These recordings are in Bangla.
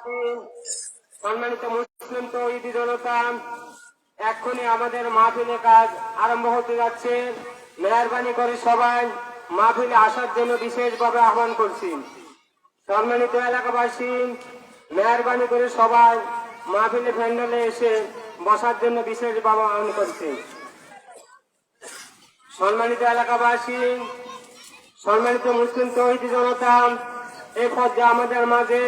এলাকাবাসী, সম্মানিত মুসলিম তৌহিদি জনতা, এক্ষুনি আমাদের মাহফিলে কাজ আরম্ভ হতে যাচ্ছে। মেহরবানি করে সবাই মাহফিলে আসার জন্য বিশেষভাবে আহ্বান করছি। সম্মানিত এলাকাবাসী, মেহরবানি করে সবাই মাহফিলে প্যান্ডেলে এসে বসার জন্য বিশেষভাবে আহ্বান করছি। সম্মানিত এলাকাবাসী, সম্মানিত মুসলিম তৌহিদি জনতা, এই পর্যায়ে আমাদের মাঝে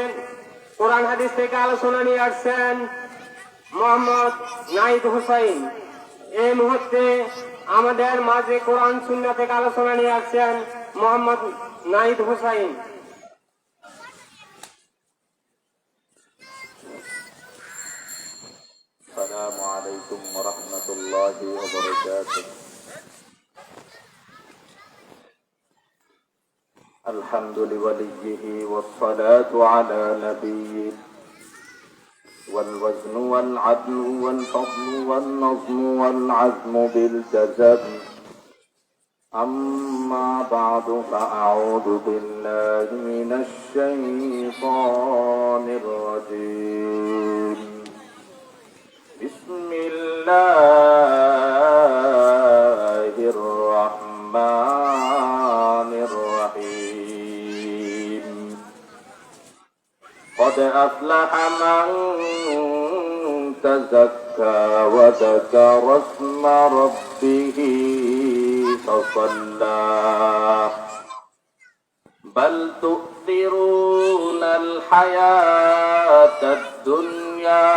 কোরআন হাদিস থেকে আলোচনা নিয়ে আসছেন মোহাম্মদ নাহিদ হুসাইন। এই মুহূর্তে আমাদের মাঝে কোরআন সুন্নাহ থেকে আলোচনা নিয়ে আসছেন মোহাম্মদ নাহিদ হুসাইন। আসসালামু আলাইকুম ওয়া রাহমাতুল্লাহি ওয়া বারাকাতুহু। আলহামদুলিল্লাহি ওয়াসসালাতু আলা নাবিয়্যিহি ওয়াল ওয়াজনু ওয়াল আদলু ওয়াল ফাদলু ওয়ান নাযমু ওয়াল আযমু বিল জাযাব। আম্মা বা'দু ফাআউযু বিল্লাহি মিনাশ শাইতানির রাজীম। বিসমিল্লাহির রাহমানির রহিম। قد أفلح من تزكى وذكر اسم ربه فصلى بل تؤثرون الحياة الدنيا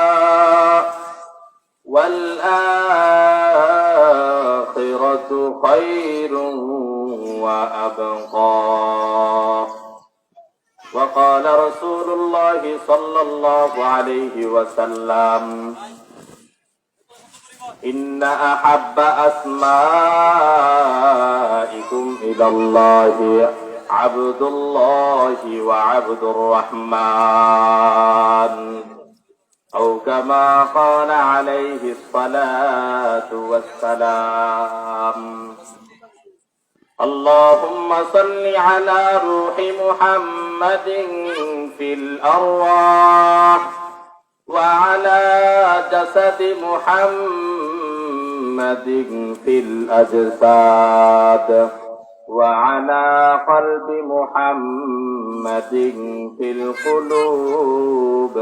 والآخرة خير وأبقى. وقال رسول الله صلى الله عليه وسلم إن أحب أسمائكم إلى الله عبد الله وعبد الرحمن أو كما قال عليه الصلاة والسلام. اللهم صل على روح محمد في الأرواح وعلى جسد محمد في الأجساد وعلى قلب محمد في القلوب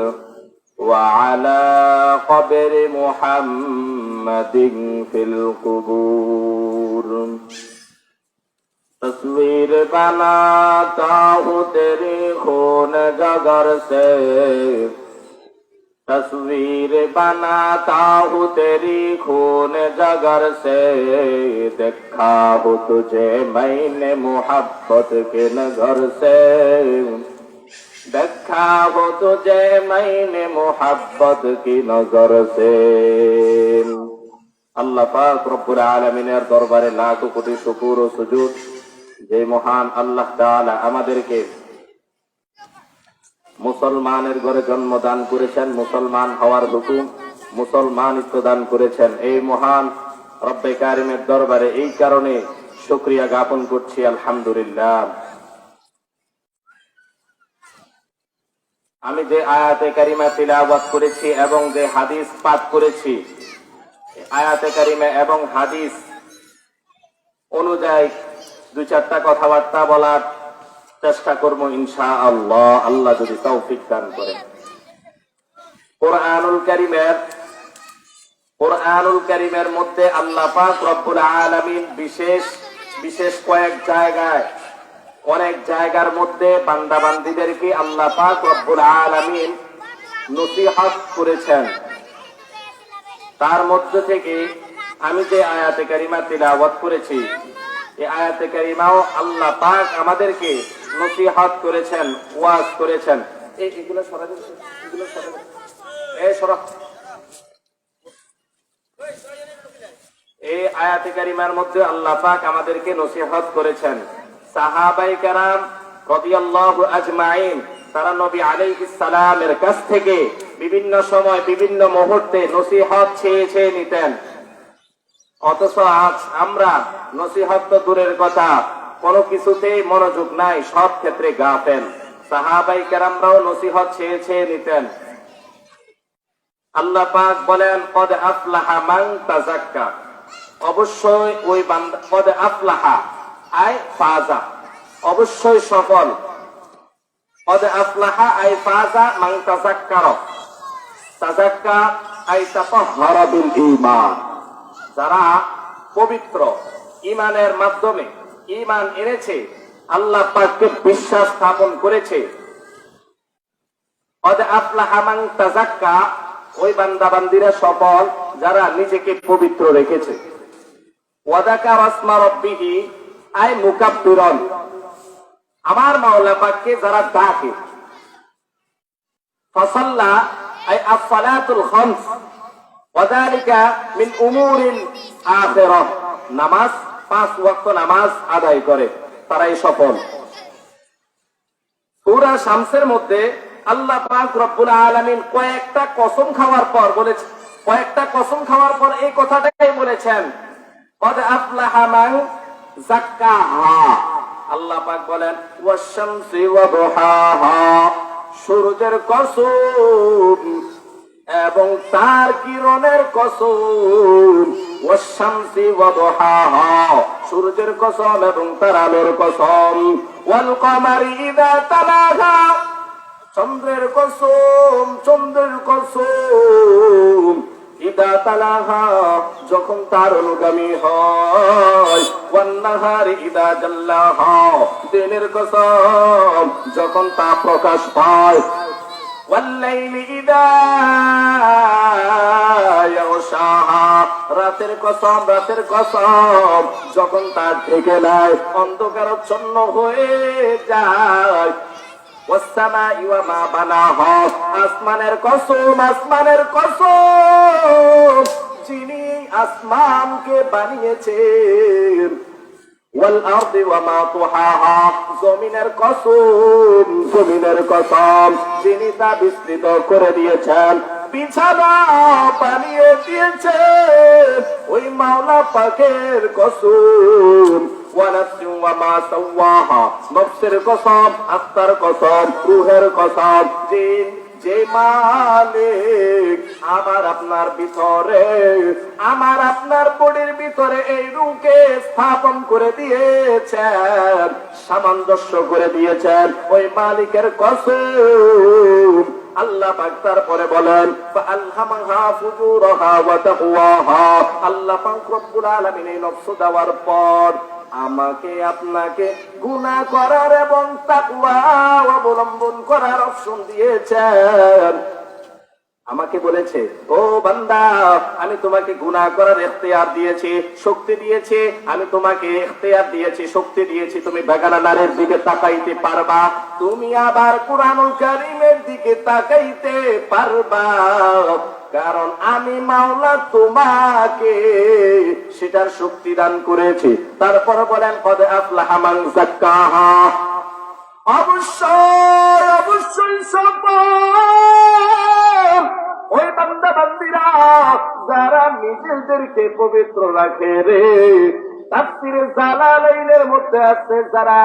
وعلى قبر محمد في القبور. تصویر بناتا ہوں تیری خون جگر سے، تصویر بناتا ہوں تیری خون جگر سے، دیکھا ہوں تجھے میں نے محبت کے نظر سے، دیکھا ہوں تجھے میں نے محبت کی نظر سے. আল্লাহ পাক রব্বুল আলামিনের দরবারে লাখো কোটি শুকর ও সুজুদ যে মহান আল্লাহ তাআলা আমাদেরকে মুসলমানের ঘরে জন্মদান করেছেন, মুসলমান হওয়ার হুকুম, মুসলমানিত্ব দান করেছেন, এই মহান রব্বে কারিমের দরবারে এই কারণে শুকরিয়া জ্ঞাপন করছি আলহামদুলিল্লাহ। আমি যে আয়াতে কারিমা তিলাওয়াত করেছি এবং যে হাদিস পাঠ করেছি, আয়াতে কারিমা এবং হাদিস অনুযায়ী দুই চারটা কথাবার্তা বলার চেষ্টা করব ইনশাআল্লাহ, আল্লাহ যদি তৌফিক দান করেন। কোরআনুল কারীমের মধ্যে আল্লাহ পাক রব্বুল আলামিন বিশেষ কয়েক জায়গায়, অনেক জায়গার মধ্যে বান্দা বান্দীদেরকে আল্লাহ পাক রব্বুল আলামিন নসিহত করেছেন। তার মধ্যে থেকে আমি যে আয়াতে কারিমা তিলাওয়াত করেছি, এই আয়াতে কারিমাও আল্লাহ পাক আমাদেরকে নসিহত করেছেন, ওয়াজ করেছেন। এইগুলো সরা দিন, এগুলো সরা দিন, এই সরা। এই আয়াতে কারিমার মধ্যে আল্লাহ পাক আমাদেরকে নসিহত করেছেন। সাহাবায়ে কেরাম রাদিয়াল্লাহু আজমাইন তারা নবী আলাইহিস সালামের কাছ থেকে বিভিন্ন সময় বিভিন্ন মুহূর্তে নসিহত চেয়ে নিতেন। অথচ আজ আমরা নসিহত তো দূরের কথা, কোনো কিছুতেই মনোযোগ নাই, সব ক্ষেত্রে গাফেল। সাহাবাই কেরামরাও নসিহত ছেয়ে ছেয়ে নিতেন। আল্লাহ পাক বলেন কদ আফলাহা মান তাযাক্কা, অবশ্যই ওই বান্দা, কদ আফলাহা আই ফাজা, অবশ্যই সফল, কদ আফলাহা আই ফাজা মান তাযাক্কার, তাযাক্কা আই তাতাহহারা বিল ঈমান, যারা পবিত্র ঈমানের মাধ্যমে ঈমান এনেছে, আল্লাহ পাককে বিশ্বাস স্থাপন করেছে। কদ আফলাহা মান তাযাক্কা, ওই বান্দা বান্দিরা সফল যারা নিজেকে পবিত্র রেখেছে। ওয়াযাকারা ইসমা রাব্বিহি আই মুকাব্বিরান, আমার মাওলা পাককে যারা ডাকে। ফাসাল্লা আই আস-সালাতুল খামস, ওয়াযালিকা মিন উমুরিল আখিরাহ, নামাজ, 5 ওয়াক্ত নামাজ আদায় করে, তারাই সফল। সূরা শামসের মধ্যে আল্লাহ পাক রব্বুল আলামিন কয়েকটা কসম খাওয়ার পর বলেছেন, কয়েকটা কসম খাওয়ার পর এই কথাটাই বলেছেন, কদ আফলাহা মান যাক্কাহা। আল্লাহ পাক বলেন ওয়াশ-শামসি ওয়া দুহাহা, সূর্যের কসম এবং তার কিরণের কসম, ওয়াশ-শামসি ওয়া দুহাহা, সূর্যের কসম এবং তার আলোর কসম, ওয়াল কমারি ইযা তালাহা, চন্দ্রের কসম, চন্দ্রের কসম, ইদা তালাহা, যখন তার অনুগামী হয়, ওয়ান নাহারি ইদা জাল্লাহা, দিনের কসম, যখন তা প্রকাশ পায়, ওয়াল লাইলি ইদা ইয়াগশাহা, রাতের কসম, রাতের কসম, যখন তা ঢেকে নেয়, অন্ধকারাচ্ছন্ন হয়ে যায়, ওয়াস-সামাই ওয়া মা বানাহা, আসমানের কসম, আসমানের কসম, যিনি আসমানকে বানিয়েছেন, ওয়াল আরদি ওয়া মা তুহাহা, জমিনের কসম, জমিনের কসম, যিনি তা বিস্তৃত করে দিয়েছেন, বিছানা বানিয়ে দিয়েছেন, ওই মাওলা পাকের কসম, ওয়া নাফসি ওয়া মা সাওয়াহা, নফসের কসম, আত্মার কসম, রূহের কসম, যে মালিক আমার আপনার ভিতরে, আমার আপনার বডির ভিতরে এই রূহকে স্থাপন করে দিয়েছেন, সামঞ্জস্য করে দিয়েছেন, ওই মালিকের কসম। আল্লাহ পাক তারপরে বলেন ফাআলহামাহা ফুজুরাহা ওয়া তাকওয়াহা, আল্লাহ পাক রব্বুল আলামিন এই নফস দেওয়ার পর আমাকে আপনাকে গুনাহ করার এবং তাকওয়া অবলম্বন করার অপশন দিয়েছেন। আমাকে বলেছে ও বান্দা, আমি তোমাকে গুনাহ করার ইখতিয়ার দিয়েছি, শক্তি দিয়েছি, আমি তোমাকে ইখতিয়ার দিয়েছি, শক্তি দিয়েছি, তুমি বেগানা নারীর দিকে তাকাইতে পারবা, তুমি আবার কুরআনুল কারীমের দিকে তাকাইতে পারবা, কারণ আমি মাওলা তোমাকে সেটার শক্তি দান করেছি। তারপর বলেন কদ আফলাহা মান যাক্কাহা, অবশ্যই অবশ্যই সফল ওই বান্দা বান্দিরা যারা নিজেদেরকে পবিত্র রাখে রে। তাফসীরে জালালাইনের মধ্যে আছে যারা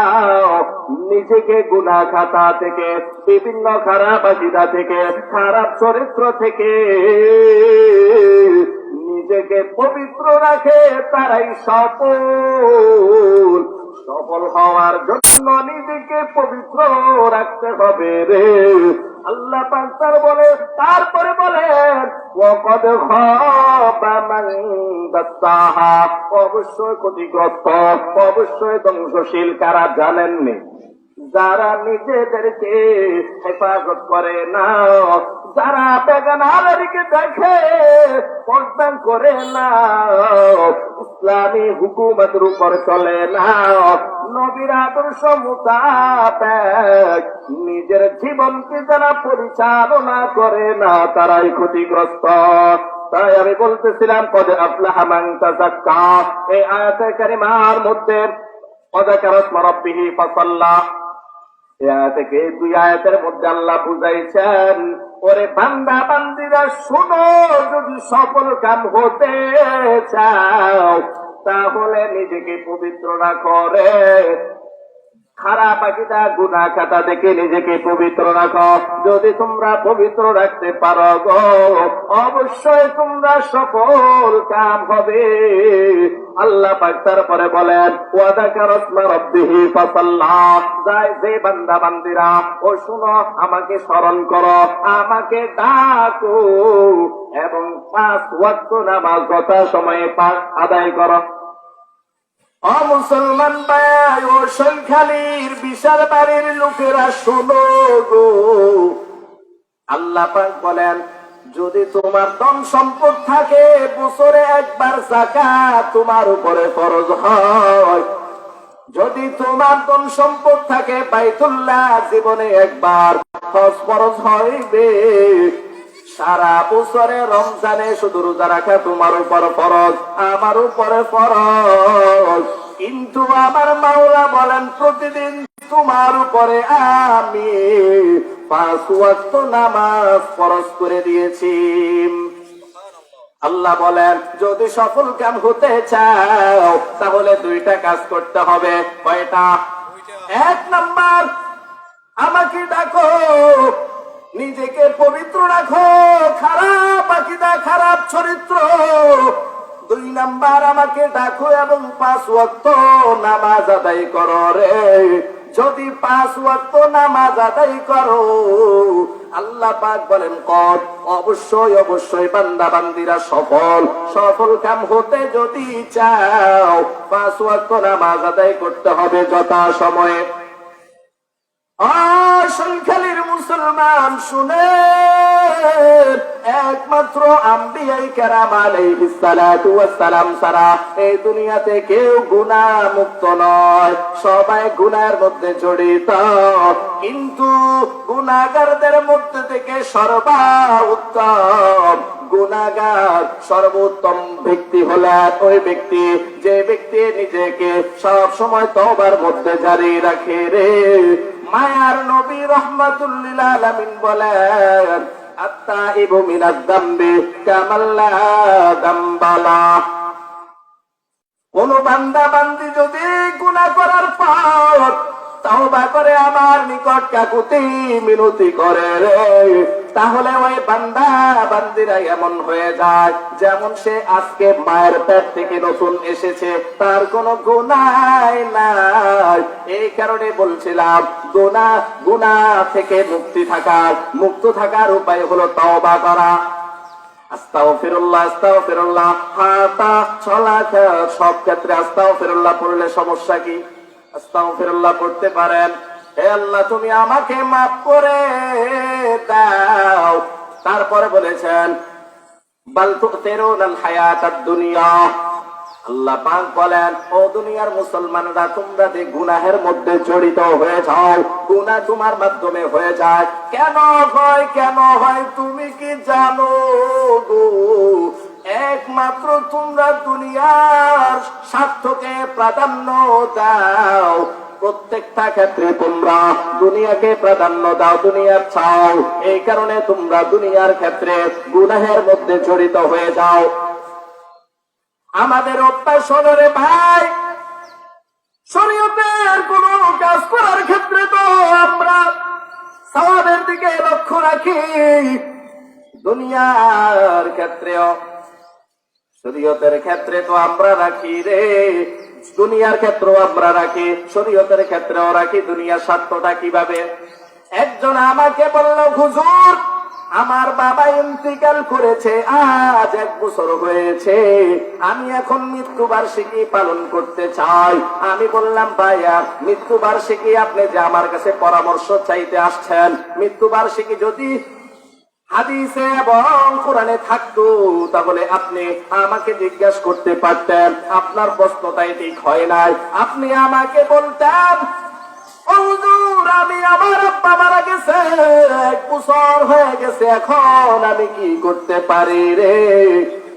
নিজেকে গুনাহ খাতা থেকে, বিভিন্ন খারাপ আকীদা থেকে, খারাপ চরিত্র থেকে নিজেকে পবিত্র রাখে, তারাই সফল। সফল হওয়ার জন্য নিজেকে পবিত্র রাখতে হবে রে। আল্লাহ পাক তারপরে বলেন ওয়াকাদ খাবা মান দাসাহা, অবশ্যই ক্ষতিগ্রস্ত, অবশ্যই ধ্বংসশীল কারা জানেননি? যারা নিজেদেরকে হেফাজত করে না, যারা বেগানাদেরকে দেখে পর্দা করে না, ইসলামী হুকুমতের উপর চলে না, নবীর আদর্শ মোতাবেক নিজের জীবনকে যারা পরিচালনা করে না, তারাই ক্ষতিগ্রস্ত। তাই আমি বলতেছিলাম কদ আফলাহা মান তাযাক্কা, এই আয়াতে কারিমার মধ্যে ওয়াযাকারা ইসমা রাব্বিহি ফাসাল্লা, এই আয়াতকে দুই আয়াতের মধ্যে আল্লাহ বুঝাইছেন ওরে বান্দা বান্দিরা শুনো, যদি সফল কাম হতে চাও তাহলে নিজেকে পবিত্র রাখো রে। খারাপ আকীদা গুনাহ খাতা থেকে নিজেকে পবিত্র রাখো। যদি তোমরা পবিত্র রাখতে পারো গো, অবশ্যই তোমরা সফল কাম হবে। আল্লাহ পাক তারপরে বলেন, ওয়া যাকারা ইসমা রাব্বিহি ফাসাল্লা, যে বান্দা বান্দিরা ও শুনো, আমাকে স্মরণ করো, আমাকে ডাকো এবং 5 ওয়াক্ত নামাজ যথা সময়ে আদায় করো। ও মুসলমান ভাই ও সৈখালীর বিশাল বাড়ির লোকেরা শোনো গো, আল্লাহ পাক বলেন, যদি তোমার ধন সম্পদ থাকে, বছরে একবার যাকাত তোমার উপরে ফরজ হয়। যদি তোমার ধন সম্পদ থাকে, বাইতুল্লাহ জীবনে একবার হজ ফরজ হইবে। সারা বছরে রমজানে শুধু রোজা রাখা তোমার উপর ফরজ, আমার উপরে ফরজ। কিন্তু আমার মাওলা বলেন, প্রতিদিন তোমার উপরে আমি 5 ওয়াক্ত নামাজ ফরজ করে দিয়েছি। আল্লাহ বলেন, যদি সফল কাম হতে চাও তাহলে 2টা কাজ করতে হবে। কয়টা? 1 নাম্বার, আমাকে ডাকো, নিজেকে পবিত্র রাখো, খারাপ আকীদা খারাপ চরিত্র। 2 নাম্বার, আমাকে ডাকো এবং 5 ওয়াক্ত নামাজ আদায় করো রে। যদি 5 ওয়াক্ত নামাজ আদায় করো, আল্লাহ পাক বলেন কত, অবশ্যই অবশ্যই বান্দা বান্দিরা সফল কাম হতে যদি চাও 5 ওয়াক্ত নামাজ আদায় করতে হবে যথা সময়ে। সৈখালীর মুসলমান শুনে, একমাত্র আম্বিয়াই কেরাম আলাইহিস সালাতু ওয়াস সালাম ছাড়া এই দুনিয়াতে কেউ গুনাহ মুক্ত নয়, সবাই গুনাহের মধ্যে জড়িত। কিন্তু গুনাহগারদের মধ্যে থেকে সর্বোত্তম গুনাহগার, সর্বোত্তম ব্যক্তি হলেন ওই ব্যক্তি যে ব্যক্তি নিজেকে সব সময় তওবার মধ্যে জারি রাখে রে। মায়ার নবী রাহমাতুল লিল আলামিন বলেন, আত্তাইবু মিনাদ যামবি কামাল্লা যামবালা। কোন বান্দা বান্দি যদি গুনাহ করার পর তওবা করে আমার নিকট কাকুতি মিনতি করে রে, তাহলে ওই বান্দা বান্দিরা এমন হয়ে যায় যেমন সে আজকে মায়ের পেট থেকে নতুন এসেছে, তার কোনো গুনাহ নাই। এই কারণে বলছিলাম, গুনাহ থেকে মুক্ত থাকার উপায় হলো তওবা করা। আস্তাগফিরুল্লাহ আস্তাগফিরুল্লাহ, হাঁটা চলা সব ক্ষেত্রে আস্তাগফিরুল্লাহ পড়লে সমস্যা কি? আস্তাগফিরুল্লাহ পড়তে পারেন, হে আল্লাহ তুমি আমাকে মাফ করে দাও। তারপরে বলেছেন, বাল তুতিরুনাল হায়াতাদ দুনিয়া, আল্লাহ পাক বলেন, ও দুনিয়ার মুসলমানরা, তোমরা যে গুনাহের মধ্যে জড়িত হয়ে যাও, গুনাহ তোমার মাধ্যমে হয়ে যায়। কেন হয় তুমি কি জানো গো? একমাত্র তোমরা দুনিয়ার স্বার্থকে প্রাধান্য দাও। প্রত্যেকটা ক্ষেত্রে তোমরা দুনিয়াকে প্রাধান্য দাও, দুনিয়ার চাও। এই কারণে তোমরা দুনিয়ার ক্ষেত্রে গুনাহের মধ্যে জড়িত হয়ে যাও। আমাদের অভ্যাস হলো রে ভাই, শরীয়তের কোন কাজ করার ক্ষেত্রে তো আমরা সওয়াবের দিকে লক্ষ্য রাখি, দুনিয়ার ক্ষেত্রেও শরীয়তের ক্ষেত্রে তো আমরা রাখি রে, দুনিয়ার ক্ষেত্রেও আমরা রাখি, শরীয়তের ক্ষেত্রেও রাখি। দুনিয়ার স্বার্থটা কিভাবে? একজন আমাকে বলল, হুজুর আমার বাবা ইন্তিকাল করেছে, আজ 1 বছর হয়েছে, আমি এখন মৃত্যুবার্ষিকী পালন করতে চাই। আমি বললাম, ভাইয়া মৃত্যুবার্ষিকী আপনি যে আমার কাছে পরামর্শ চাইতে আসছেন, মৃত্যুবার্ষিকী যদি হাদিসে এবং কোরআনে থাকতো তাহলে আপনি আমাকে জিজ্ঞাসা করতে পারতেন, আপনার প্রশ্নটাই ঠিক হয় নাই। আপনি আমাকে বলতেন, হুজুর আমি আমার আব্বা মারা গেছে, 1 বছর হয়ে গেছে, এখন আমি কি করতে পারি রে?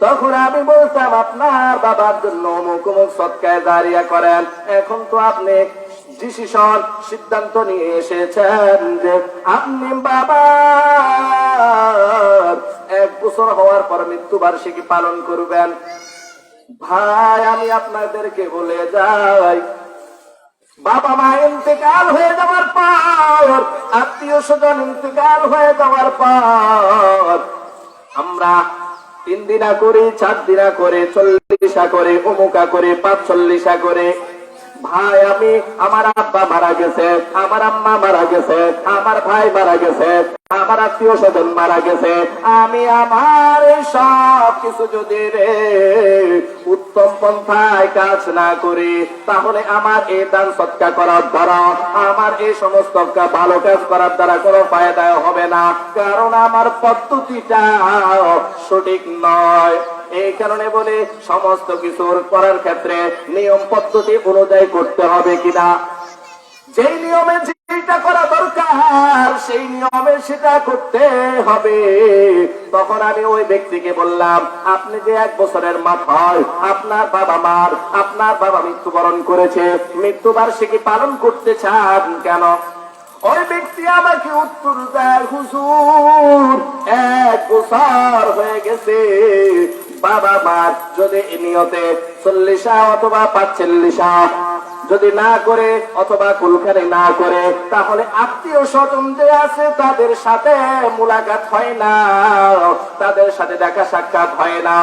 তখন আমি বলতাম, আপনার বাবার জন্য অমুক অমুক সদকায়ে জারিয়া করেন। এখন তো আপনি সিদ্ধান্ত নিয়ে এসেছেন যে আপনি বাবা 1 বছর হওয়ার পর মৃত্যুবার্ষিকী পালন করবেন। ভাই আমি আপনাদেরকে বলে যাই, বাবা মা ইন্তেকাল হয়ে যাওয়ার পর, আত্মীয় স্বজন ইন্তেকাল হয়ে যাওয়ার পর আমরা 3 দিনা করে, 4 দিনা করে, 40 করে, অমুকা করে, 45 করে, ভাই আমি, আমার আব্বা মারা গেছে, আমার আম্মা মারা গেছে, আমার ভাই মারা গেছে, আমার আত্মীয় স্বজন মারা গেছে, আমি আমার এই সব কিছু যদি রে উত্তম পন্থায় কাজ না করি, তাহলে আমার এই দান সৎকা করার দ্বারা, আমার এই সমস্ত ভালো কাজ করার দ্বারা কোনো ফায়দা হবে না, কারণ আমার পদ্ধতিটা সঠিক নয়। এই কারণে বলে সমস্ত কিছুর করার ক্ষেত্রে নিয়ম পদ্ধতি অনুযায়ী করতে হবে কিনা, যেই নিয়মে যেটা করা দরকার সেই নিয়মে সেটা করতে হবে। তখন আমি ওই ব্যক্তিকে বললাম, আপনি যে 1 বছরের মাথায় আপনার বাবা মৃত্যুবরণ করেছে, মৃত্যুবার্ষিকী পালন করতে চান কেন? ওই ব্যক্তি আমাকে উত্তর দেয়, হুজুর 1 বছর হয়ে গেছে, বাবা মার যদি নিয়তে 40 অথবা 45 যদি না করে অথবা কুলখানি না করে, তাহলে আত্মীয় স্বজন যে আছে তাদের সাথে মুলাকাত হয় না, তাদের সাথে দেখা সাক্ষাৎ হয় না।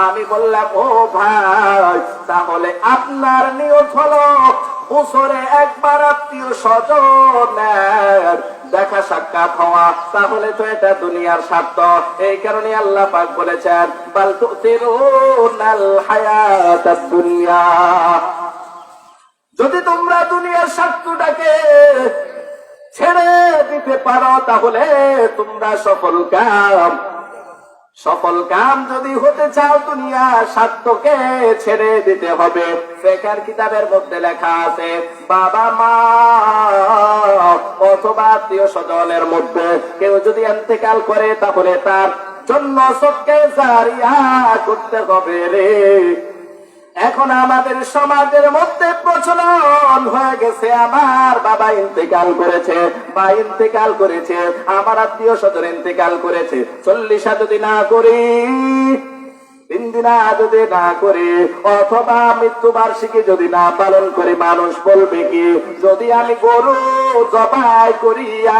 আমি বললাম, ও ভাই, তাহলে আপনার নিয়ত হলো বছরে 1 বার আত্মীয় স্বজনের দেখা সাক্ষাৎ হওয়া, তাহলে তো এটা দুনিয়ার স্বার্থ। এই কারণে আল্লাহ পাক বলেছেন, বাল তুসিরুনাল হায়াতাদ দুনিয়া, যদি তোমরা দুনিয়ার স্বার্থটাকে ছেড়ে দিতে পারো তাহলে তোমরা সফল কাম যদি হতে চাও, দুনিয়ার স্বার্থকে ছেড়ে দিতে হবে। ফিকহের কিতাবের মধ্যে লেখা আছে, বাবা মা অথবা আত্মীয় স্বজনের মধ্যে কেউ যদি ইন্তেকাল করে, তাহলে তার জন্য সদকা জারিয়া করতে হবে রে। এখন আমাদের সমাজের মধ্যে প্রচলন হয়ে গেছে, আমার বাবা ইন্তেকাল করেছে বা ইন্তেকাল করেছে, আমার আত্মীয় স্বজন ইন্তেকাল করেছে, 40 যদি না করি, 3 দিনা যদি না করে, অথবা মৃত্যুবার্ষিকী যদি না পালন করে, মানুষ বলবে কি? যদি আমি গরু জবাই করিয়া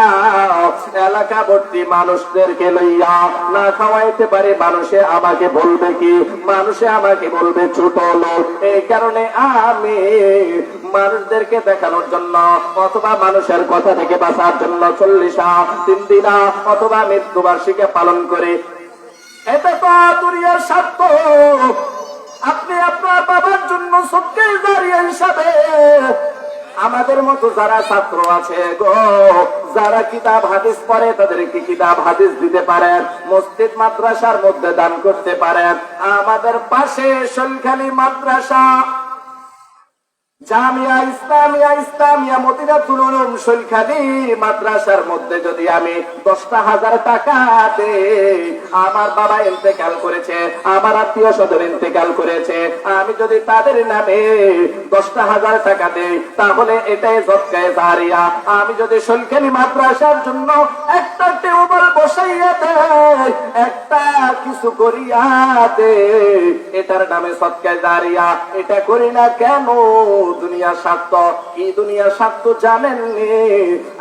এলাকা ভর্তি মানুষদেরকে লইয়া না খাওয়াইতে পারে, মানুষে আমাকে বলবে কি? মানুষে আমাকে বলবে ছোট লোক। এই কারণে আমি মানুষদেরকে দেখানোর জন্য অথবা মানুষের কথা থেকে বাঁচার জন্য 40 3 দিনা অথবা মৃত্যুবার্ষিকী পালন করে। এটা তো দুনিয়ার স্বার্থ। আপনি আপনার বাবার জন্য সদকা জারিয়া হিসাবে আমাদের মতো যারা ছাত্র আছে গো, যারা কিতাব হাদিস পড়ে, তাদেরকে কিতাব হাদিস দিতে পারেন, মসজিদ মাদ্রাসার মধ্যে দান করতে পারেন। আমাদের পাশে সলখালি মাদ্রাসা, জামিয়া ইসলামিয়া মদিনাতুল উলুম সলখালি মাদ্রাসার মধ্যে যদি আমি 10,000 টাকা দেই, আমার বাবা ইন্তেকাল করেছে, আমার আত্মীয় স্বজন ইন্তেকাল করেছে, আমি যদি তাদের নামে 10,000 টাকা দেই, তাহলে এটাই সদকা জারিয়া। আমি যদি সলখালি মাদ্রাসার জন্য একটা টেবিল বসাইয়া দেই, একটা কিছু করিয়া দেই, এটার নামে সদকা জারিয়া। এটা করি না কেন? দুনিয়ার স্বার্থ। কি দুনিয়ার স্বার্থ জানেননি?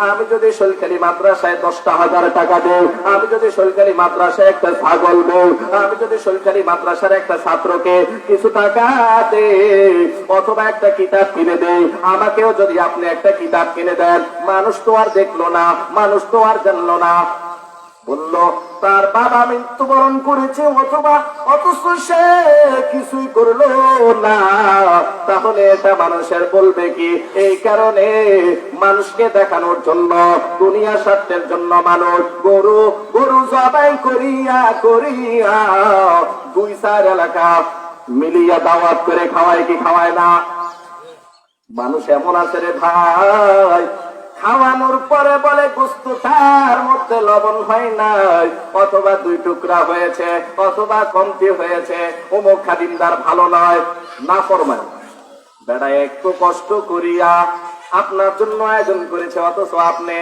আমি যদি সলখালি মাদ্রাসায় 10,000 টাকা দেই, আমি যদি সলখালি মাদ্রাসায় একটা ছাগল দেই, আমি যদি সলখালি মাদ্রাসার একটা ছাত্রকে কিছু টাকা দেই অথবা একটা কিতাব কিনে দেই, আমাকেও যদি আপনি একটা কিতাব কিনে দেন, মানুষ তো আর দেখলো না, মানুষ তো আর জানলো না, বলল তার বাবা মৃত্যুবরণ করেছে অথবা অথচ সে কিছুই করলো না, তাহলে এটা মানুষের বলবে কি? এই কারণে মানুষকে দেখানোর জন্য, দুনিয়া স্বার্থের জন্য মানুষ গরু জবাই করিয়া 2-4 এলাকা মিলিয়া দাওয়াত করে খাওয়ায় কি খাওয়ায় না? মানুষ এমন আছে রে ভাই, খাওয়ানোর পরে বলে গোস্তটার মধ্যে লবণ হয় নাই, অথবা 2 টুকরা হয়েছে, অথবা কমতি হয়েছে, অমুক খাদিমদার ভালো নয়। না ফরমান বেড়া একটু কষ্ট করিয়া আপনার জন্য আয়োজন করেছে, অথচ আপনি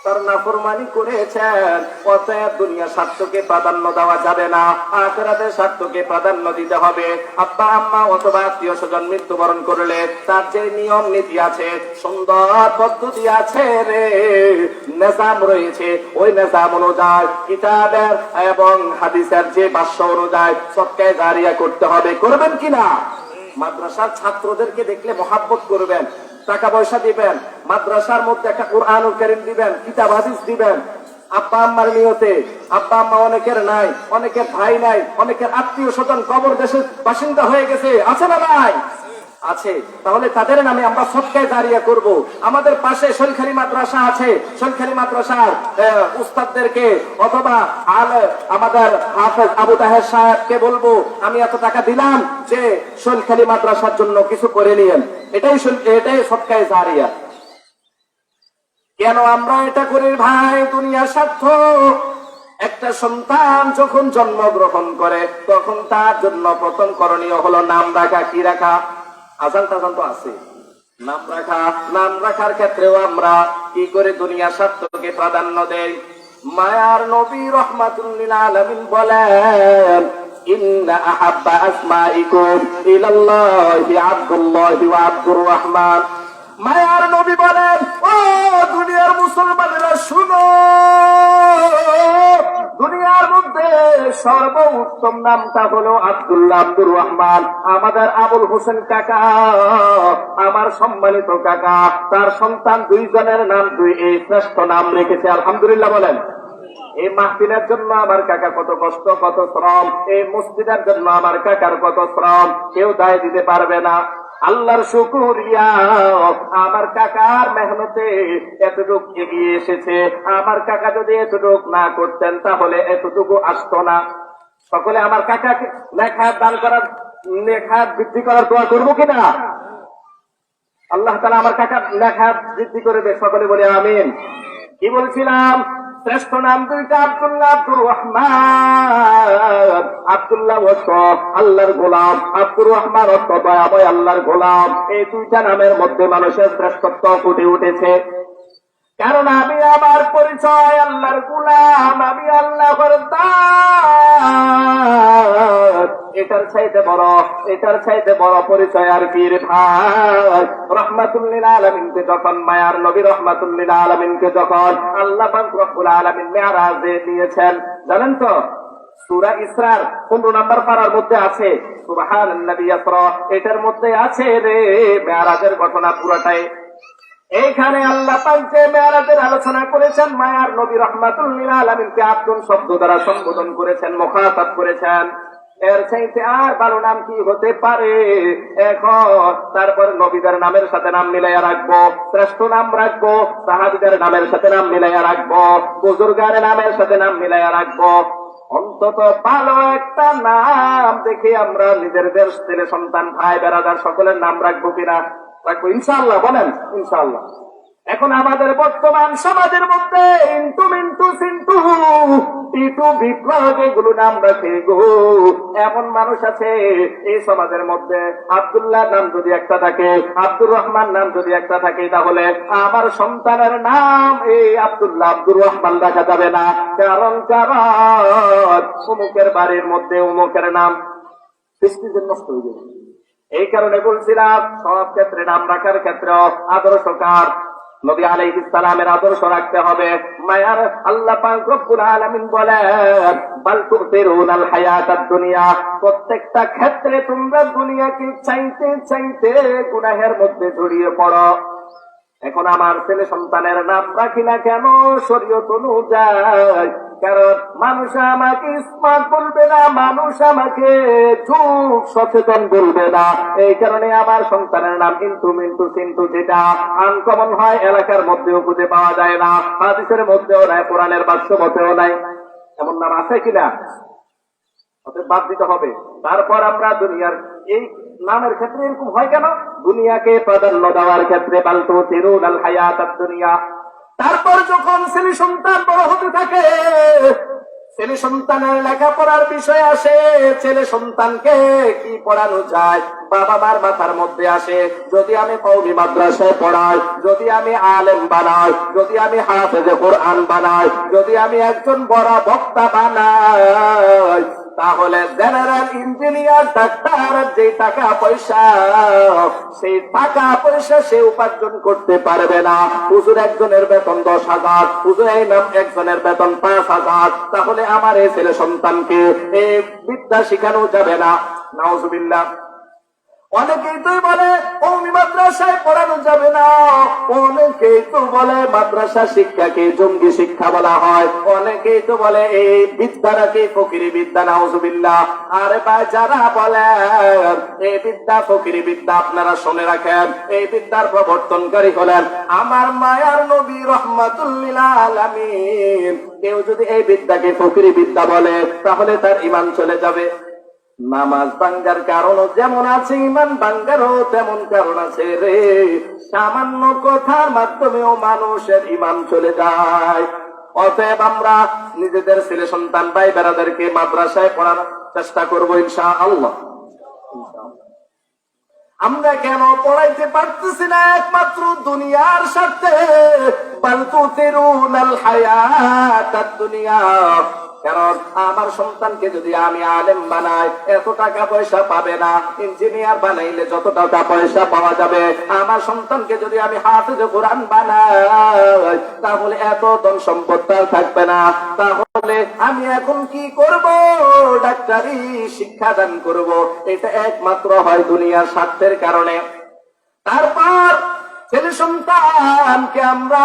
তার নাফরমানি করেছেন, অতএব দুনিয়া স্বার্থকে প্রাধান্য দেওয়া যাবে না, আখিরাতের স্বার্থকে প্রাধান্য দিতে হবে। আব্বা আম্মা অথবা আত্মীয় স্বজন মৃত্যুবরণ করলে তার যে নিয়ম নীতি আছে, সুন্দর পদ্ধতি আছে রে, নিজাম রয়েছে, ওই নিজাম অনুযায়ী কিতাবের এবং হাদিসের যে ভাষ্য অনুযায়ী সদকা জারিয়া করতে হবে। করবেন কিনা? মাদ্রাসার ছাত্রদেরকে দেখলে মহাব্বত করবেন, টাকা পয়সা দিবেন, মাদ্রাসার মধ্যে একটা কুরআনুল কারীম দিবেন, কিতাব হাদিস দিবেন। আব্বা আম্মার নিয়তে, আব্বা আম্মা অনেকের নাই, অনেকের ভাই নাই, অনেকের আত্মীয় স্বজন কবর দেশের বাসিন্দা হয়ে গেছে, আছে না নাই? আছে। তাহলে তাদের নামে আমরা সদকা জারিয়া করব। আমাদের পাশে শৈলখালী মাদ্রাসা আছে, শৈলখালী মাদ্রাসার উস্তাদদেরকে অথবা আমাদের হাফেজ আবু তাহের সাহেবকে বলবো, আমি এত টাকা দিলাম যে শৈলখালী মাদ্রাসার জন্য কিছু করে নিয়েন। এটাই সদকা জারিয়া। কেন আমরা এটা করি ভাই? দুনিয়ার স্বার্থ। একটা সন্তান যখন জন্মগ্রহণ করে তখন তার জন্য প্রথম করণীয় হলো নাম রাখা। কি রাখা? আজান টাজান তো আছে, নাম রাখা। নাম রাখার ক্ষেত্রেও আমরা কি করে দুনিয়ার স্বার্থকে প্রাধান্য দেই? মায়ার নবী রাহমাতুল লিল আলামিন বলেন, ইন্না আহাব্বা আসমাইকুম ইলাল্লাহি আব্দুল্লাহি ওয়া আব্দুর রহমান। মায়ার নবী বলেন, ও দুনিয়ার মুসলমানেরা শুনো, দুনিয়ার মধ্যে সর্বোত্তম নামটা হলো আব্দুল্লাহ, আব্দুর রহমান। আমাদের আবুল হোসেন কাকা, আমার সম্মানিত কাকা, তার সন্তান দুইজনের নাম এই শ্রেষ্ঠ নাম রেখেছে। আলহামদুলিল্লাহ বলেন। এই মাহফিলের জন্য আমার কাকা কত কষ্ট, কত শ্রম, এই মসজিদের জন্য আমার কাকার কত শ্রম, কেউ দায় দিতে পারবে না। আল্লাহর শুকরিয়া, আমার কাকার মেহনতে এতটুকু এগিয়ে এসেছে। আমার কাকা যদি এতটুকু না করতেন তাহলে এতটুকু আসতো না। সকলে আমার কাকাকে লেখা দান করার, লেখা বৃদ্ধি করার দোয়া করবো কিনা? আল্লাহ তাআলা আমার কাকার লেখা বৃদ্ধি করে দেয়। সকলে বলে আমিন। কি বলছিলাম? শ্রেষ্ঠ নাম দুইটা, আব্দুল্লাহ, আব্দুর রহমান। আব্দুল্লাহ অর্থ আল্লাহর গোলাম, আব্দুর রহমান অর্থ দয়াময় আল্লাহর গোলাম। এই দুইটা নামের মধ্যে মানুষের শ্রেষ্ঠত্ব ফুটে উঠেছে। কারণ আমি আমার পরিচয় আল্লাহর গোলাম, আমি আল্লাহর দাস। এটার চাইতে বড় পরিচয় আর কি রে ভাই? রাহমাতুল লিল আলামিনকে যখন মায়ার নবী রাহমাতুল লিল আলামিনকে যখন আল্লাহ পাক রব্বুল আলামিন মেরাজে নিয়েছেন, জানেন তো সূরা ইসরার 15 নম্বর পারার মধ্যে আছে সুবহানাল্লাযী ইয়াসরা। এটার মধ্যে আছে রে মেরাজের ঘটনা পুরোটাই। এইখানে আল্লাহ পাক যে মেরাজের আলোচনা করেছেন, মায়ার নবী রাহমাতুল লিল আলামিনকে আব্দুল শব্দ দ্বারা সম্বোধন করেছেন, মুখাতাব করেছেন। এর চাইতে আর ভালো নাম কি হতে পারে? এখন তারপর নবীদের নামের সাথে নাম মিলাইয়া রাখবো, শ্রেষ্ঠ নাম রাখবো, সাহাবীদের নামের সাথে নাম মিলাইয়া রাখবো, বুজুর্গের নামের সাথে নাম মিলাইয়া রাখবো। অন্তত ভালো একটা নাম দেখে আমরা নিজেদের ছেলে সন্তান, ভাই বেড়াদার সকলের নাম রাখবো কিনা? রাখবো ইনশাআল্লাহ। বলেন ইনশাআল্লাহ। এখন আমাদের বর্তমান সমাজের মধ্যে ইন্টু মিন্টু সিন্টু টিটু বিপ্লব এগুলো নাম রাখে গো। এমন মানুষ আছে এই সমাজের মধ্যে, আব্দুল্লাহ নাম যদি একটা থাকে, আব্দুর রহমান নাম যদি একটা থাকে, তাহলে আমার সন্তানের নাম এই আব্দুল্লাহ, আব্দুর রহমান রাখা যাবে না। কারণ অমুকের বাড়ির মধ্যে অমুকের নাম সৃষ্টির নষ্ট হয়ে যাবে। এই কারণে বলছিলাম সব ক্ষেত্রে নাম রাখার ক্ষেত্রে আদর্শকার নবী আলাইহিস সালামের আদর্শ রাখতে হবে। মায়ার আল্লাহ পাক রব্বুল আলামিন বলেন, বাল তুসিরুনাল হায়াতাদ দুনিয়া। প্রত্যেকটা ক্ষেত্রে তোমরা দুনিয়াকে চাইতে চাইতে গুনাহের মধ্যে জড়িয়ে পড়ো। এখন আমার ছেলে সন্তানের নাম রাখি না কেন শরীয়ত অনুযায়ী? কারণ মানুষ আমাকে স্মার্ট বলবে না, মানুষ আমাকে যুগ সচেতন বলবে না। এই কারণে আমার সন্তানের নাম ইন্টু মিন্টু সিন্টু, যেটা আনকমন হয়, এলাকার মধ্যেও খুঁজে পাওয়া যায় না, হাদিসের মধ্যেও নাই, কোরআনের বাক্য মতেও নাই। এমন নাম আছে কিনা? বাদ দিতে হবে। তারপর আমরা দুনিয়ার এই নামের ক্ষেত্রে এরকম হয় কেন? দুনিয়াকে প্রাধান্য দেওয়ার ক্ষেত্রে বাল তুসিরুনাল হায়াতাদ দুনিয়া। তারপর যখন ছেলে সন্তান বড় হতে থাকে, ছেলে ছেলে সন্তানের লেখাপড়ার বিষয় আসে, ছেলে সন্তানকে কি পড়ানো যায়, বাবা মার মাথার মধ্যে আসে, যদি আমি কওমি মাদ্রাসায় পড়াই, যদি আমি আলেম বানাই, যদি আমি হাফেজে কোরআন বানাই, যদি আমি একজন বড় বক্তা বানাই, তাহলে জেনারেল ইঞ্জিনিয়ার ডাক্তার যে টাকা পয়সা, সেই টাকা পয়সা সে উপার্জন করতে পারবে না। হুজুর একজনের বেতন 10,000, হুজুর ইমাম একজনের বেতন 5,000, তাহলে আমার এই ছেলে সন্তানকে এই বিদ্যা শিখানো যাবে না। নাউজুবিল্লাহ। অনেকেই তো বলে কওমি মাদ্রাসায় পড়ানো যাবে না, অনেকেই তো বলে মাদ্রাসা শিক্ষাকে জঙ্গি শিক্ষা বলা হয়, অনেকেই তো বলে এই বিদ্যাটাকে ফকিরি বিদ্যা। নাউজুবিল্লাহ। আরে ভাই, যারা বলে এই বিদ্যা ফকিরি বিদ্যা, আপনারা শুনে রাখেন, এই বিদ্যার প্রবর্তনকারী হলেন আমার মায়ার নবী রাহমাতুল লিল আলামিন। কেউ যদি এই বিদ্যাকে ফকিরি বিদ্যা বলে, তাহলে তার ঈমান চলে যাবে। নামাজ ভাঙ্গার কারণও যেমন আছে, ইমান ভাঙ্গারও তেমন কারণ আছে রে। সামান্য কথার মাধ্যমেও মানুষের ইমান চলে যায়। অতএব আমরা নিজেদের ছেলে সন্তান ভাই বেড়াদেরকে মাদ্রাসায় পড়ানোর চেষ্টা করবো ইনশাআল্লাহ। আমরা কেন পড়াইতে পারতেছি না? একমাত্র দুনিয়ার স্বার্থে। বাল তুসিরুনাল হায়াতাদ দুনিয়া। কারণ আমার সন্তানকে যদি আমি আলেম বানাই, এত টাকা পয়সা পাবে না। ইঞ্জিনিয়ার বানাইলে যত টাকা পয়সা পাওয়া যাবে, আমার সন্তানকে যদি আমি হাফেজ কোরআন বানাই, তাহলে এত ধন সম্পদ তার থাকবে না। তাহলে আমি এখন কি করব? ডাক্তারি শিক্ষাদান করব। এটা একমাত্র হয় দুনিয়ার স্বার্থের কারণে। তারপর ছেলে সন্তানকে আমরা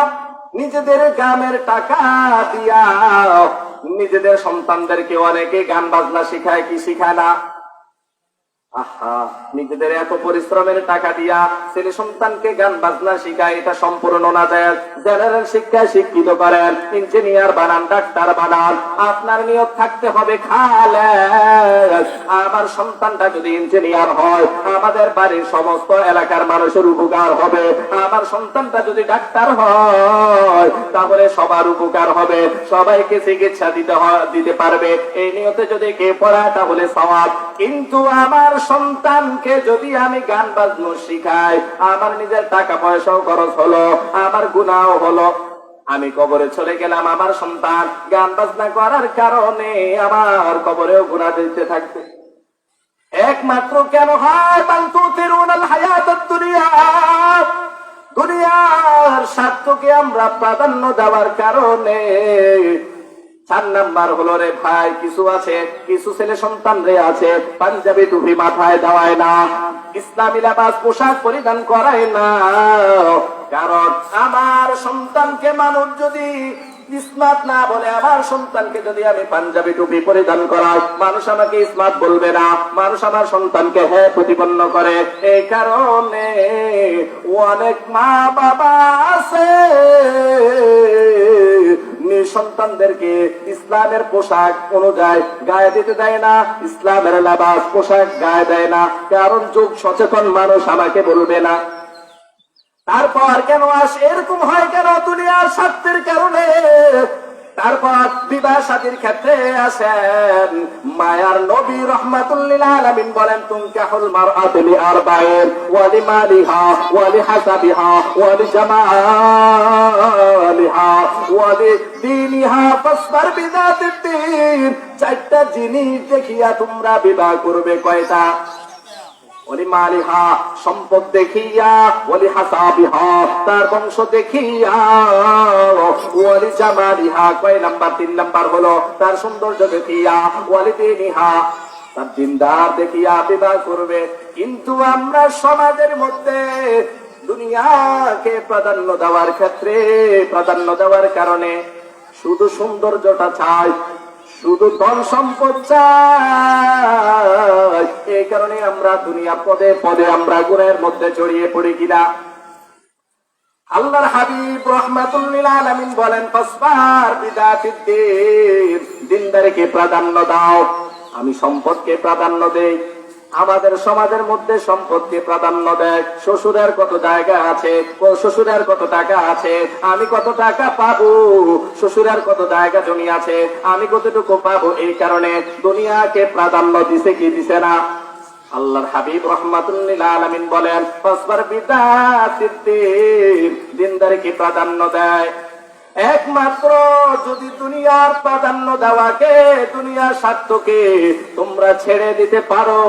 নিজেদের গ্রামের টাকা দিয়া নিজেদের সন্তানদেরকে অনেকে গান বাজনা শিখায়, কি শিখায় না? আহা, নিজেদের এত পরিশ্রমের টাকা দিয়া ছেলে সন্তানকে গান বাজনা শিখায়, এটা সম্পূর্ণ না যায়। জেনারেল শিক্ষায় শিক্ষিত করেন, ইঞ্জিনিয়ার বানান, ডাক্তার বানান, আপনার নিয়ত থাকতে হবে খালেদ আমার সন্তানটা যদি ইঞ্জিনিয়ার হয়, আমাদের বাড়ির সমস্ত এলাকার মানুষের উপকার হবে। আমার সন্তানটা যদি ডাক্তার হয়, তাহলে সবার উপকার হবে, সবাইকে চিকিৎসা দিতে পারবে। এই নিয়তে যদি কে পড়ায়, তাহলে সওয়াব। কিন্তু আমার সন্তানকে যদি আমি গান বাজনো শিখাই, আমার নিজের টাকা পয়সাও খরচ হলো, আমার গুনাহ হলো। আমি কবরে চলে গেলাম, আমার সন্তান গান বাজনা করার কারণে আমার কবরেও গুনাহ দিতে থাকবে। একমাত্র কেন হয়? বাল তুসিরুনাল হায়াতাদ দুনিয়া। দুনিয়ার স্বার্থকে আমরা প্রাধান্য দেওয়ার কারণে। 4 নাম্বার হলো রে ভাই, কিছু আছে, কিছু ছেলে সন্তান রে আছে পাঞ্জাবি টুপি মাথায় দেওয়ায় না, ইসলামী লেবাস পোশাক পরিধান করায় না। কারণ আমার সন্তানকে মানুষ যদি স্মার্ট না বলে, আমার সন্তানকে যদি আমি পাঞ্জাবি টুপি পরিধান করাই, মানুষ আমাকে স্মার্ট বলবে না, মানুষ আমার সন্তানকে হ্যাঁ প্রতিপন্ন করে। এই কারণে অনেক মা বাবা আছে সন্তানদেরকে ইসলামের পোশাক অনুযায়ী গায়ে দিতে দেয় না, ইসলামের লেবাস পোশাক গায়ে দেয় না। কারণ যুগ সচেতন মানুষ আমাকে বলবে না। তারপর কেন আসে? এরকম হয় কেন? দুনিয়ার স্বার্থের কারণে। তারপর বিবাহ শাদীর ক্ষেত্রে আসেন, মায়ার নবী রাহমাতুল লিল আলামিন বলেন, তুনকাহুল মারআতু লিআরবাইন ওয়া লিমালিহা ওয়া লিহাসাবিহা ওয়া লিজামালিহা ওয়া লিদীনিহা ফাসবার বিযাতিদ দ্বীন। 4টা জিনিস দেখিয়া তোমরা বিবাহ করবে। কয়টা? ওলি মালিহা, সম্পদ দেখিয়া, ওলি হাসাবিহা, তার বংশ দেখিয়া, ওলি জামালিহা, কয় নাম্বার? 3 নাম্বার হলো তার সৌন্দর্য দেখিয়া, ওলি দীনিহা, তার দিনদার দেখিয়া বিবাহ করবে। কিন্তু আমরা সমাজের মধ্যে দুনিয়াকে প্রাধান্য দেওয়ার ক্ষেত্রে, প্রাধান্য দেওয়ার কারণে শুধু সৌন্দর্যটা চাই, শুধু ধন সম্পদ চাই। এই কারণে আমরা দুনিয়া পদে পদে আমরা গুনাহের মধ্যে জড়িয়ে পড়ি কিনা? আল্লাহর হাবিব রাহমাতুল লিল আলামিন বলেন, ফাসবার বিযাতিদ দ্বীন, দিনদারিকে প্রাধান্য দাও। আমি সম্পদকে প্রাধান্য দেই, আমাদের সমাজের মধ্যে সম্পত্তি প্রাধান্য দেয়। শ্বশুরের কত জায়গা আছে, শ্বশুরের কত টাকা আছে, আমি কত টাকা পাবো, শ্বশুরের কত জায়গা জমি আছে, আমি কতটুকু পাবো। এই কারণে দুনিয়াকে প্রাধান্য দিছে কি দিছে না? আল্লাহর হাবিব রাহমাতুল্লিল আলামিন বলেন, ফাসবার বিদাতিদ্দিন, দিনদারিকে প্রাধান্য দেয়। একমাত্র যদি দুনিয়ার প্রাধান্য দেওয়াকে, দুনিয়ার স্বার্থকে তোমরা ছেড়ে দিতে পারো,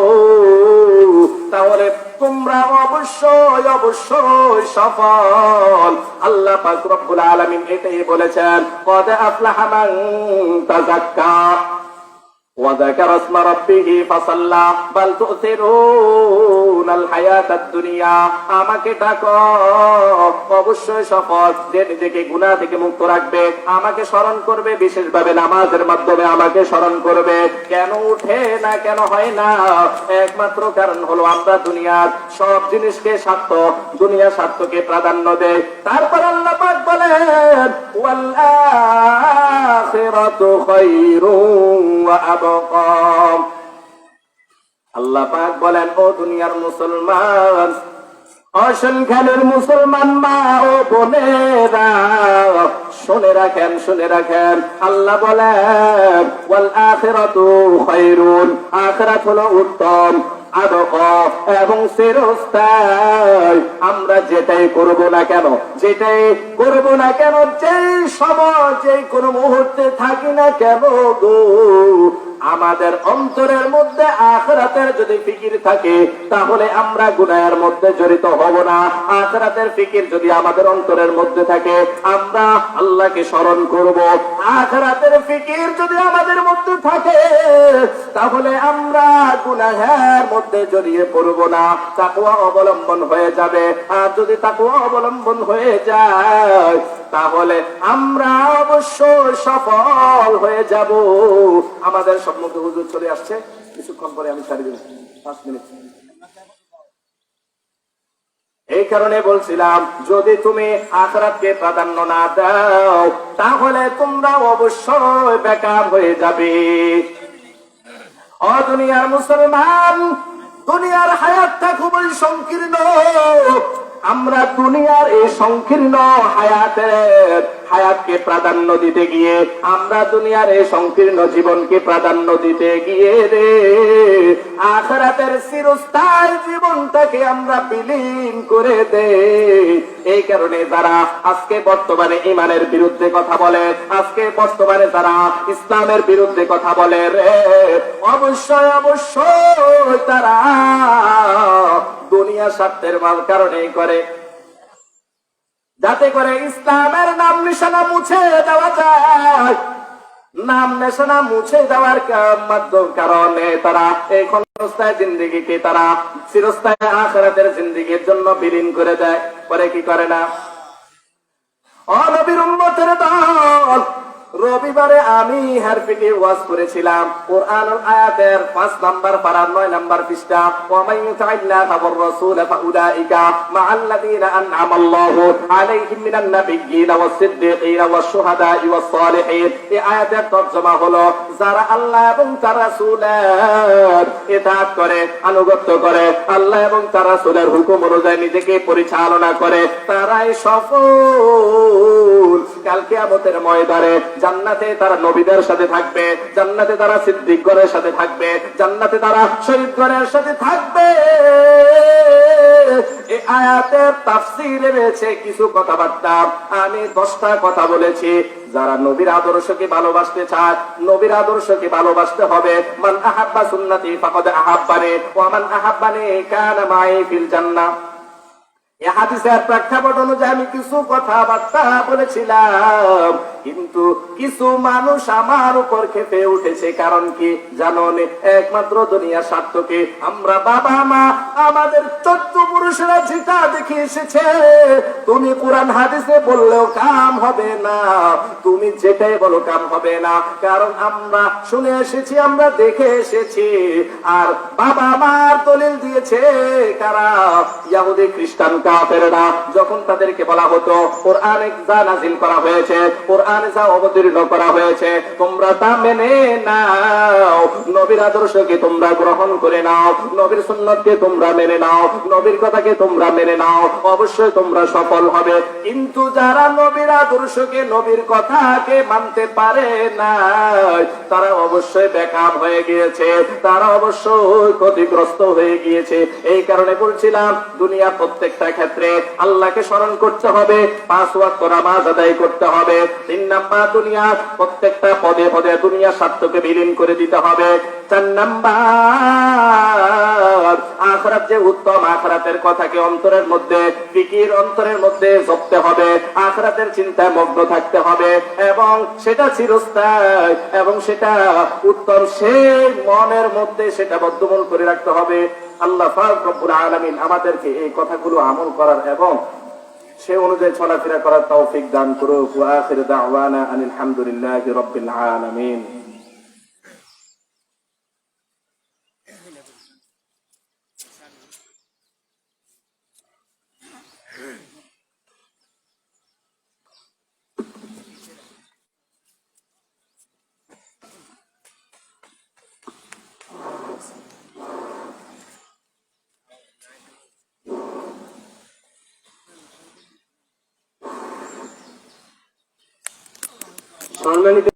তাহলে তোমরা অবশ্যই অবশ্যই সফল। আল্লাহ পাক রব্বুল আলামিন এটাই বলেছেন, কদ আফলাহা মান তাযাক্কা وذكر اسم ربه فصلى بل تؤثرون الحياة الدنيا। আমাকে ডাকো, অবশ্যই সফল। যে নিজেকে গুনাহ থেকে মুক্ত রাখবে, আমাকে স্মরণ করবে, বিশেষভাবে নামাজের মাধ্যমে আমাকে স্মরণ করবে। কেন উঠে না, কেন হয় না? একমাত্র কারণ হলো আমরা দুনিয়ার সব জিনিসকে স্বার্থ, দুনিয়ার স্বার্থকে প্রাধান্য দেয়। তারপর আল্লাহ পাক বলেন, ওয়াল আখিরাতু খায়রুন ওয়া আবকা। আল্লাহ পাক বলেন, ও দুনিয়ার মুসলমান, অসংখ্যানের মুসলমান মা ও বোনেরা, শুনে রাখেন, শুনে রাখেন। আল্লাহ বলেন, ওয়াল আখিরাতু খায়রুন, আখিরাত হলো উত্তম, আবকা এবং চিরস্থায়ী। আমরা যেটাই করব না কেন, যেটাই করব না কেন, যেই সময়, যেই কোনো মুহূর্তে থাকি না কেন গো, আমাদের অন্তরের মধ্যে আখিরাতের যদি ফিকির থাকে, তাহলে আমরা গুনাহের মধ্যে জড়িত হব না। আখিরাতের ফিকির যদি আমাদের অন্তরের মধ্যে থাকে, আমরা আল্লাহকে স্মরণ করব। আখিরাতের ফিকির যদি আমাদের মধ্যে থাকে, তাহলে আমরা গুনাহের মধ্যে জড়িয়ে পড়ব না, তাকওয়া অবলম্বন হয়ে যাবে। আর যদি তাকওয়া অবলম্বন হয়ে যায়, তাহলে আমরা অবশ্যই সফল হয়ে যাব। আমাদের সম্মুখে হুজুর চলে আসছে, কিছুক্ষণ পরে আমি ছাড়ি দেব, 5 মিনিট। এই কারণে বলছিলাম, যদি তুমি আখিরাতকে প্রাধান্য না দাও, তাহলে তোমরা অবশ্যই বেকার হয়ে যাবে। ও দুনিয়ার মুসলমান, দুনিয়ার হায়াতটা খুবই সংকীর্ণ। আমরা দুনিয়ার এই সংকীর্ণ হায়াতকে প্রাধান্য দিতে গিয়ে, আমরা দুনিয়ার এই সংকীর্ণ জীবনকে প্রাধান্য দিতে গিয়ে রে আখিরাতের চিরস্থায়ী জীবনটাকে আমরা বিলীন করে দেই। এই কারণে যারা আজকে বর্তমানে ঈমানের বিরুদ্ধে কথা বলে, আজকে বর্তমানে যারা ইসলামের বিরুদ্ধে কথা বলে রে, অবশ্যই অবশ্যই তারা দুনিয়া স্বার্থের কারণেই করে, যাতে করে ইসলামের নাম নিশানা মুছে দেওয়া যায়। নাম নিশানা মুছে দেওয়ার মাধ্যম কারণে তারা এই ক্ষণস্থায়ী জিন্দেগিকে তারা চিরস্থায়ী আখিরাতের জিন্দেগির জন্য বিলীন করে দেয়। পরে কি করে না? ও নবীর উম্মতের দল, রবিবারে আমি হারফিকে ওয়াজ করেছিলাম কোরআনুল আয়াতের 5 নাম্বার পারা 9 নাম্বার পৃষ্ঠা, ওয়া মান ইউতি'আল্লাহা ওয়ার রাসূল ফাউলাইকা মা'আল্লাযীনা আন'আমাল্লাহু আলাইহিম মিনান নাবিয়্যিনা ওয়াস সিদ্দীকিনা ওয়াশ শুহাদা'i ওয়াস সালিহিন। এই আয়াতের তরজমা হলো, যারা আল্লাহ এবং তার রাসূলের ইতাআত করে, আনুগত্য করে, আল্লাহ এবং তার রাসূলের হুকুম অনুযায়ী নিজেকে পরিচালনা করে, তারাই সফল। কাল কিয়ামতের ময়দানে জান্নাতে তারা নবীদের সাথে থাকবে, জান্নাতে তারা সিদ্দিকগণের সাথে থাকবে, জান্নাতে তারা শহীদগণের সাথে থাকবে। এই আয়াতের তাফসীরে রয়েছে কিছু কথাবার্তা, আমি 10টা কথা বলেছি। যারা নবীর আদর্শকে ভালোবাসতে চায়, নবীর আদর্শকে ভালোবাসতে হবে। মান আহাব্বা সুন্নতি ফাকাদ আহাব্বানি ওয়া মান আহাব্বানি কানা মাই ফিল জান্নাহ। এই হাদিসের প্রেক্ষাপট অনুযায়ী আমি কিছু কথাবার্তা বলেছিলাম, কিন্তু কিছু মানুষ আমার উপর ক্ষেপে উঠেছে। কারণ কি জানো? একমাত্র দুনিয়ার স্বার্থকে আমরা বাবা মা, আমাদের 14 পুরুষরা যেটা দেখে এসেছে, তুমি কোরআন হাদিসে বললেও কাম হবে না, তুমি যেটাই বলো কাম হবে না। কারণ আমরা শুনে এসেছি, আমরা দেখে এসেছি। আর বাবা মার দলিল দিয়েছে কারা? ইহুদি খ্রিস্টান কাফেররা। যখন তাদেরকে বলা হতো কোরআনে যা নাযিল করা হয়েছে, কোরআনে যা অবতীর্ণ করা হয়েছে, তোমরা তা মেনে নাও, নবীর আদর্শকে তোমরা গ্রহণ করে নাও, নবীর সুন্নতকে তোমরা মেনে নাও, নবীর কথাকে তোমরা মেনে নাও, অবশ্যই তোমরা সফল হবে। কিন্তু যারা নবীর আদর্শকে, নবীর কথাকে মানতে পারে না, তারা অবশ্যই বেকার হয়ে গিয়েছে, তারা অবশ্যই ক্ষতিগ্রস্ত হয়ে গিয়েছে। এই কারণে বলছিলাম, দুনিয়া প্রত্যেকটা ক্ষেত্রে আল্লাহকে স্মরণ করতে হবে, 5 ওয়াক্ত নামাজ আদায় করতে হবে। 3 নাম্বার, দুনিয়া প্রত্যেকটা পদে পদে দুনিয়া স্বার্থকে বিলীন করে দিতে হবে। 4 নাম্বার, আখিরাত যে উত্তম, আখিরাতের কথাকে অন্তরের মধ্যে, ফিকির অন্তরের মধ্যে জপতে হবে, আখিরাতের চিন্তায় মগ্ন থাকতে হবে, এবং সেটা চিরস্থায়ী এবং সেটা উত্তম, সেই মনের মধ্যে সেটা বদ্ধমূল করে রাখতে হবে। আল্লাহ পাক রব্বুল আলামিন আমাদেরকে এই কথাগুলো আমল করার এবং সে অনুযায়ী চলাফেরা করার তৌফিক দান করুক। ওয়া আখিরু দাওয়ানা আনিল হামদুলিল্লাহি রাব্বিল আলামিন। সম্মানিত